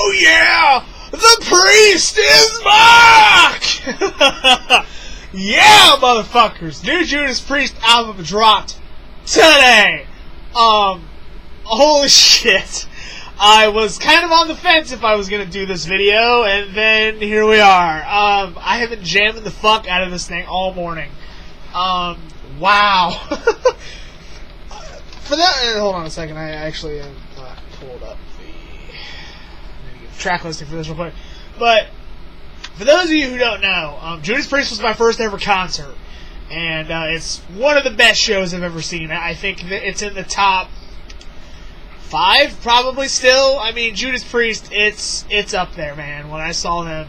Oh yeah! The priest is back! Yeah, motherfuckers! New Judas Priest album dropped today! Holy shit. I was kind of on the fence if I was going to do this video, and then here we are. I have been jamming the fuck out of this thing all morning. Wow. For that, hold on a second, I actually pulled up the track listing for this real quick. But, for those of you who don't know, Judas Priest was my first ever concert. And it's one of the best shows I've ever seen. I think that it's in the top 5, probably still. I mean, Judas Priest, it's up there, man. When I saw them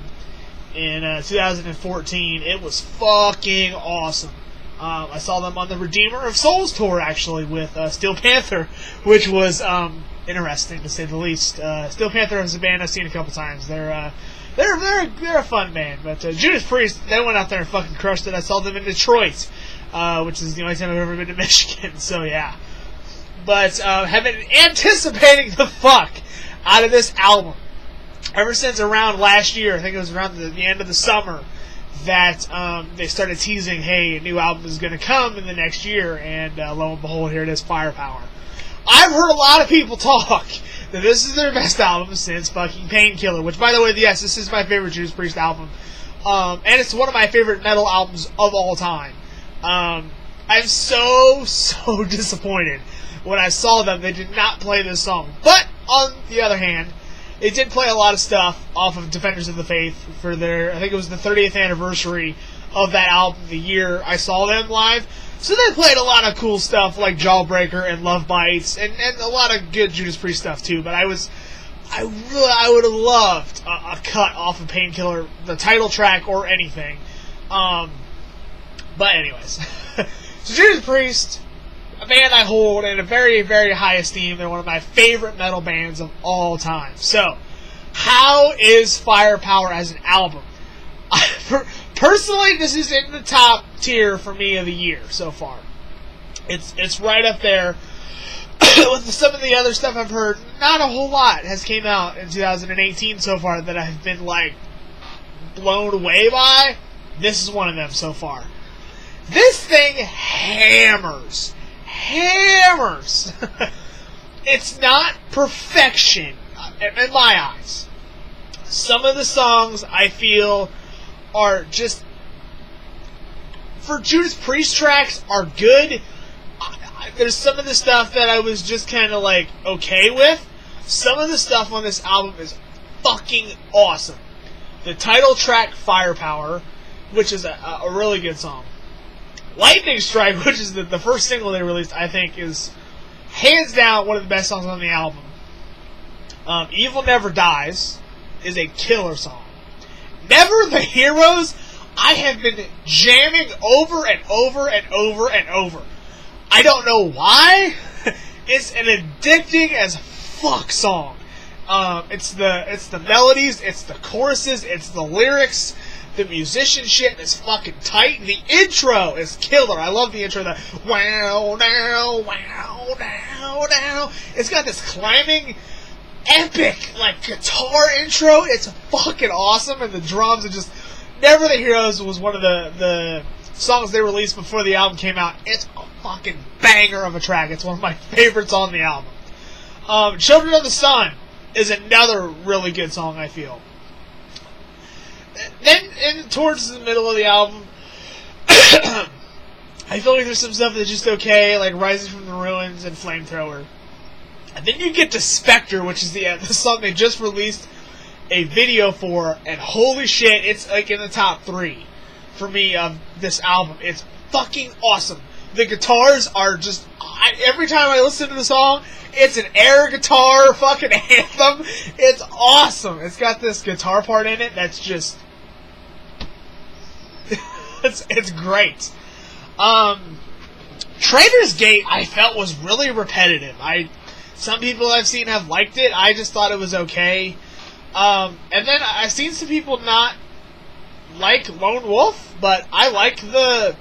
in 2014, it was fucking awesome. I saw them on the Redeemer of Souls tour, actually, with Steel Panther, which was interesting, to say the least. Steel Panther is a band I've seen a couple times. They're a fun band, but Judas Priest, they went out there and fucking crushed it. I saw them in Detroit, which is the only time I've ever been to Michigan, so yeah. But have been anticipating the fuck out of this album ever since around last year. I think it was around the end of the summer that they started teasing, hey, a new album is going to come in the next year, and lo and behold, here it is, Firepower. I've heard a lot of people talk that this is their best album since fucking Painkiller, which, by the way, yes, this is my favorite Judas Priest album, and it's one of my favorite metal albums of all time. I'm so disappointed when I saw them. They did not play this song, but on the other hand, they did play a lot of stuff off of Defenders of the Faith for their, I think it was the 30th anniversary of that album, the year I saw them live. So they played a lot of cool stuff like Jawbreaker and Love Bites and a lot of good Judas Priest stuff too. But I would have loved a cut off of Painkiller, the title track or anything. But anyways, so Judas Priest, a band I hold in a very, very high esteem. They're one of my favorite metal bands of all time. So, how is Firepower as an album? Personally, this is in the top tier for me of the year so far. It's right up there with some of the other stuff I've heard. Not a whole lot has came out in 2018 so far that I've been like blown away by. This is one of them so far. This thing hammers. It's not perfection in my eyes. Some of the songs I feel are just, for Judas Priest tracks, are good. There's some of the stuff that I was just kind of like okay with. Some of the stuff on this album is fucking awesome. The title track, Firepower, which is a really good song. Lightning Strike, which is the first single they released, I think is hands down one of the best songs on the album. Evil Never Dies is a killer song. Never the Heroes, I have been jamming over and over and over and over. I don't know why. It's an addicting as fuck song. It's the melodies, it's the choruses, it's the lyrics. The musicianship is fucking tight. The intro is killer. I love the intro. The wow, now, wow, now, now. It's got this climbing, epic, like, guitar intro. It's fucking awesome. And the drums are just... Never the Heroes was one of the songs they released before the album came out. It's a fucking banger of a track. It's one of my favorites on the album. Children of the Sun is another really good song, I feel. Then, towards the middle of the album, I feel like there's some stuff that's just okay, like Rising from the Ruins and Flamethrower. And then you get to Spectre, which is the song they just released a video for, and holy shit, it's like in the top 3 for me of this album. It's fucking awesome. The guitars are just... every time I listen to the song, it's an air guitar fucking anthem. It's awesome. It's got this guitar part in it that's just... it's great. Traitor's Gate, I felt, was really repetitive. Some people I've seen have liked it. I just thought it was okay. And then I've seen some people not like Lone Wolf, but I like the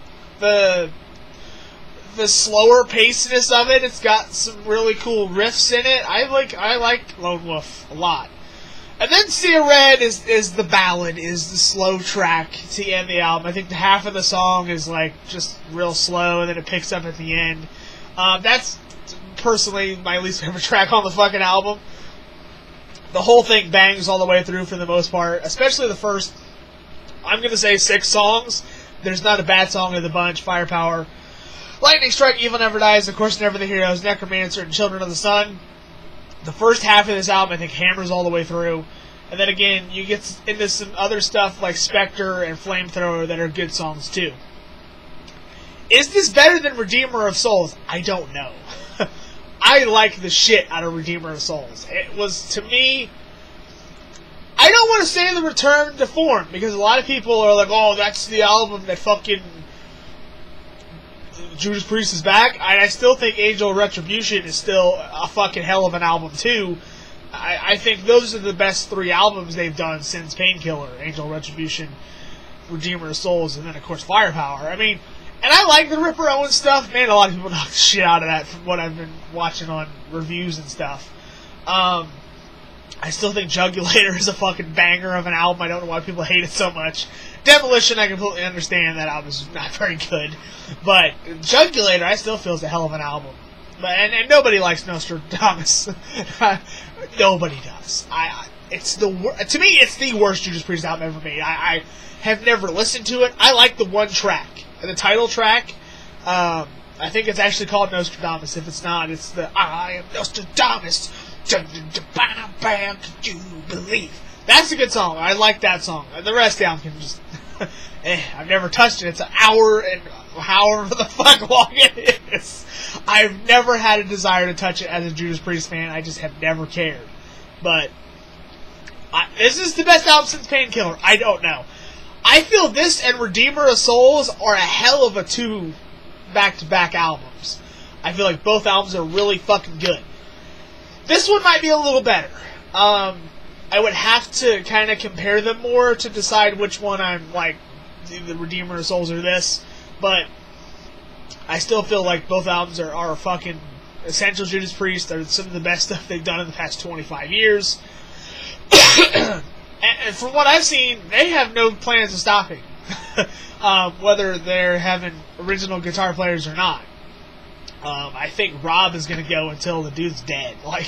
slower pacedness of it. It's got some really cool riffs in it. I like Lone Wolf a lot. And then See a Red is the ballad, is the slow track to end the album. I think the half of the song is like just real slow, and then it picks up at the end. That's personally my least favorite track on the fucking album. The whole thing bangs all the way through for the most part, especially the first, I'm going to say 6 songs. There's not a bad song in the bunch. Firepower, Lightning Strike, Evil Never Dies, of course Never the Heroes, Necromancer, and Children of the Sun. The first half of this album, I think, hammers all the way through. And then again, you get into some other stuff like Spectre and Flamethrower that are good songs too. Is this better than Redeemer of Souls? I don't know. I like the shit out of Redeemer of Souls. It was, to me, I don't want to say the return to form, because a lot of people are like, oh, that's the album that fucking Judas Priest is back. I still think Angel of Retribution is still a fucking hell of an album too. I think those are the best 3 albums they've done since Painkiller, Angel of Retribution, Redeemer of Souls, and then of course Firepower. I mean, and I like the Ripper Owens stuff. Man, a lot of people knock the shit out of that from what I've been watching on reviews and stuff. I still think Jugulator is a fucking banger of an album. I don't know why people hate it so much. Demolition, I completely understand that album is not very good. But Jugulator, I still feel is a hell of an album. But and nobody likes Nostradamus. Nobody does. To me, it's the worst Judas Priest album ever made. I have never listened to it. I like the one track. The title track, I think it's actually called Nostradamus. If it's not, it's the I am Nostradamus. Bam, could you believe? That's a good song. I like that song. The rest of the album can just... I've never touched it. It's an hour and however the fuck long it is. I've never had a desire to touch it as a Judas Priest fan. I just have never cared. But is this the best album since Painkiller? I don't know. I feel this and Redeemer of Souls are a hell of a 2 back-to-back albums. I feel like both albums are really fucking good. This one might be a little better. I would have to kind of compare them more to decide which one I'm like, the Redeemer of Souls or this. But I still feel like both albums are fucking essential Judas Priest. They're some of the best stuff they've done in the past 25 years. And from what I've seen, they have no plans of stopping. Whether they're having original guitar players or not. I think Rob is going to go until the dude's dead. Like,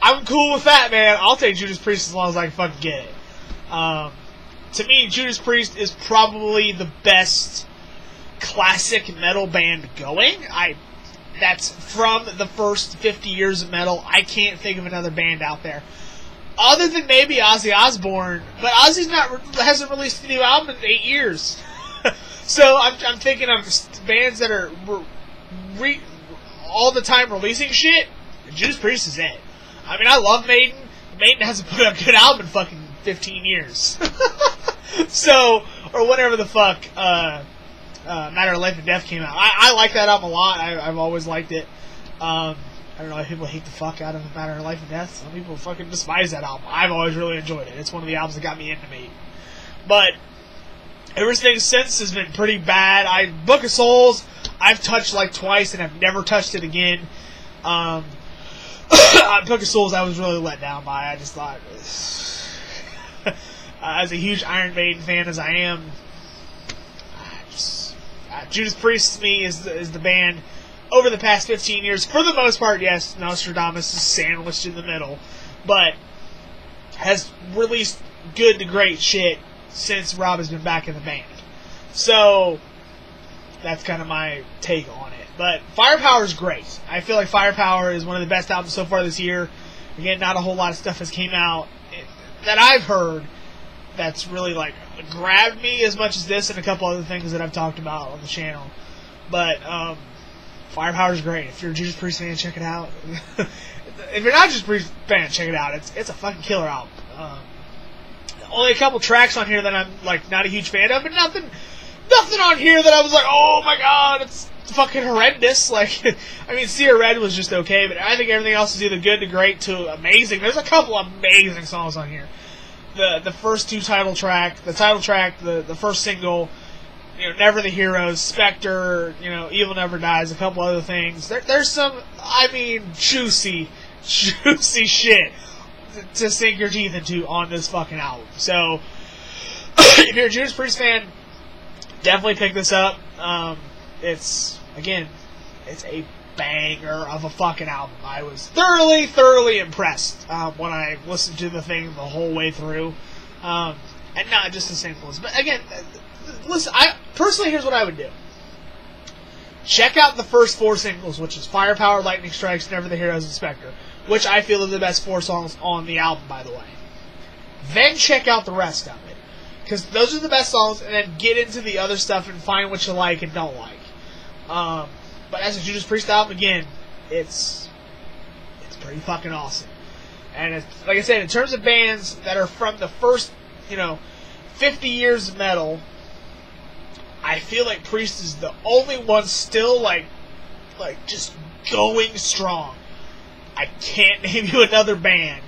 I'm cool with that, man. I'll take Judas Priest as long as I can fucking get it. To me, Judas Priest is probably the best classic metal band going. That's from the first 50 years of metal. I can't think of another band out there. Other than maybe Ozzy Osbourne, but Ozzy's hasn't released a new album in 8 years. So I'm thinking of bands that are all the time releasing shit. Judas Priest is it. I mean, I love Maiden. Maiden hasn't put out a good album in fucking 15 years. So, or whatever the fuck, Matter of Life and Death came out. I like that album a lot. I've always liked it. I don't know why people hate the fuck out of Matter of Life and Death. Some people fucking despise that album. I've always really enjoyed it. It's one of the albums that got me into Maiden. But everything since has been pretty bad. Book of Souls, I've touched like twice and I've never touched it again. Book of Souls I was really let down by. I just thought, as a huge Iron Maiden fan as I am, Judas Priest to me is the band over the past 15 years. For the most part, yes, Nostradamus is sandwiched in the middle, but has released good to great shit since Rob has been back in the band. So that's kind of my take on it. But Firepower is great. I feel like Firepower is one of the best albums so far this year. Again, not a whole lot of stuff has came out that I've heard that's really like grabbed me as much as this and a couple other things that I've talked about on the channel. But Firepower is great. If you're a Judas Priest fan, check it out. If you're not a Judas Priest fan, check it out. It's a fucking killer album. Only a couple tracks on here that I'm like not a huge fan of, but nothing on here that I was like, oh my god, it's fucking horrendous. Like, I mean, See a Red was just okay, but I think everything else is either good to great to amazing. There's a couple amazing songs on here. The first two title track, the first single, Never the Heroes, Spectre, Evil Never Dies, a couple other things. There's some, I mean, juicy shit. to sink your teeth into on this fucking album. So, if you're a Judas Priest fan, definitely pick this up. It's a banger of a fucking album. I was thoroughly impressed when I listened to the thing the whole way through. And not just the singles. But again, listen, personally, here's what I would do. Check out the first 4 singles, which is Firepower, Lightning Strikes, Never the Heroes, and Spectre, which I feel are the best 4 songs on the album, by the way. Then check out the rest of it, because those are the best songs, and then get into the other stuff and find what you like and don't like. But as a Judas Priest album, again, it's pretty fucking awesome. And it's, like I said, in terms of bands that are from the first, 50 years of metal, I feel like Priest is the only one still, like just going strong. I can't name you another band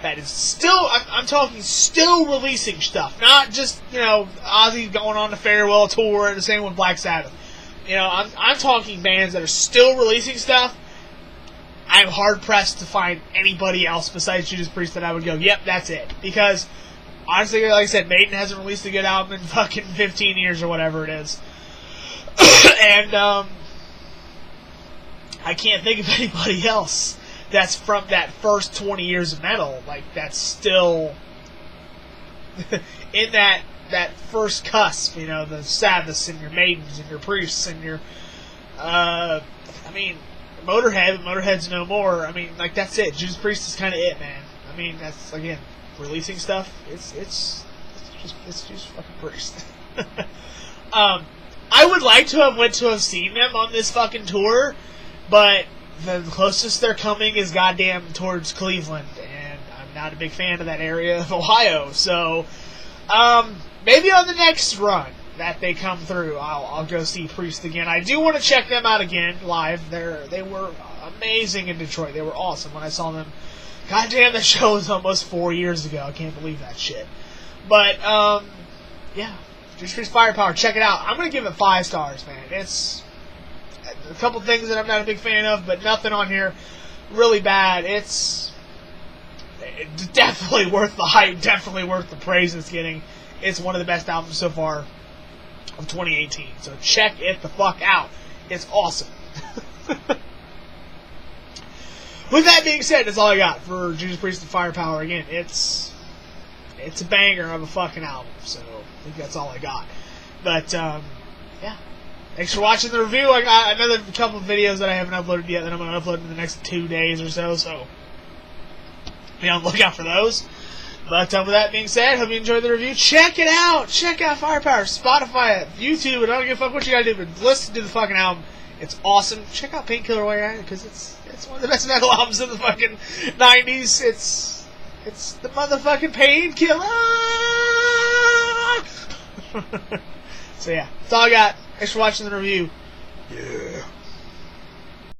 that is still, I'm talking still releasing stuff. Not just, Ozzy going on the farewell tour and the same with Black Sabbath. I'm talking bands that are still releasing stuff. I'm hard-pressed to find anybody else besides Judas Priest that I would go, yep, that's it. Because, honestly, like I said, Maiden hasn't released a good album in fucking 15 years or whatever it is. And, I can't think of anybody else that's from that first 20 years of metal, that's still in that first cusp, the Sabbaths and your Maidens and your Priests and your, Motorhead, but Motorhead's no more. That's it. Judas Priest is kind of it, man. That's, again, releasing stuff. It's just fucking Priest. I would like to have seen them on this fucking tour, but the closest they're coming is goddamn towards Cleveland, and I'm not a big fan of that area of Ohio. So, maybe on the next run that they come through, I'll go see Priest again. I do want to check them out again live. They were amazing in Detroit. They were awesome when I saw them. Goddamn, the show was almost 4 years ago. I can't believe that shit. But yeah, Judas Priest Firepower. Check it out. I'm gonna give it 5 stars, man. It's a couple things that I'm not a big fan of, but nothing on here really bad. It's definitely worth the hype. Definitely worth the praise it's getting. It's one of the best albums so far of 2018. So check it the fuck out. It's awesome. With that being said, that's all I got for Judas Priest and Firepower. Again, it's a banger of a fucking album. So I think that's all I got. But yeah. Thanks for watching the review. I got another couple of videos that I haven't uploaded yet that I'm going to upload in the next 2 days or so. So be on the lookout for those. But with that being said, hope you enjoyed the review. Check it out. Check out Firepower. Spotify it. YouTube it. I don't give a fuck what you gotta do, but listen to the fucking album. It's awesome. Check out Painkiller while you're at it, because it's one of the best metal albums of the fucking 90s. It's the motherfucking Painkiller. So yeah, that's all I got. Thanks for watching the review. Yeah.